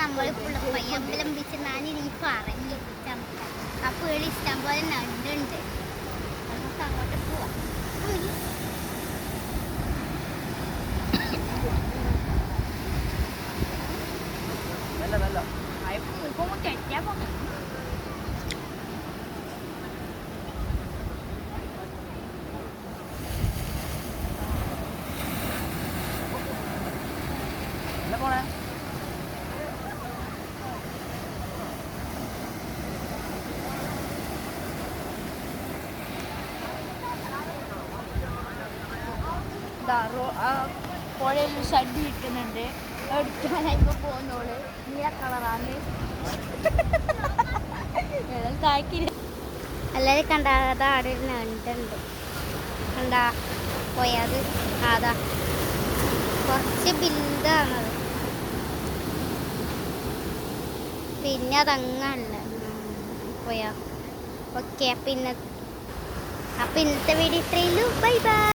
നമ്മൾ പയ്യമ്പലം ബീച്ച് ഞാൻ നീ പറഞ്ഞു അപ്പോൾ ഇഷ്ടം പോലെ നണ്ടുണ്ട്. നമുക്ക് അങ്ങോട്ട് പോവാം. പുഴയിൽ ഷഡ് കിട്ടുന്നുണ്ട്. എടുക്കാനായിപ്പോൾ പോകുന്നോള് നീല കളറാണ്. എല്ലാവരും കണ്ടാ അവിടെ ഒരു നണ്ടുണ്ട്. കണ്ടാ പോയത് അതാ കുറച്ച് ബിന്ദാണത്. പിന്നെ അതങ്ങല്ല പോയാ. ഓക്കെ അപ്പം ഇന്നത്തെ വീഡിയോ ഇത്രയുള്ളൂ. Bye by.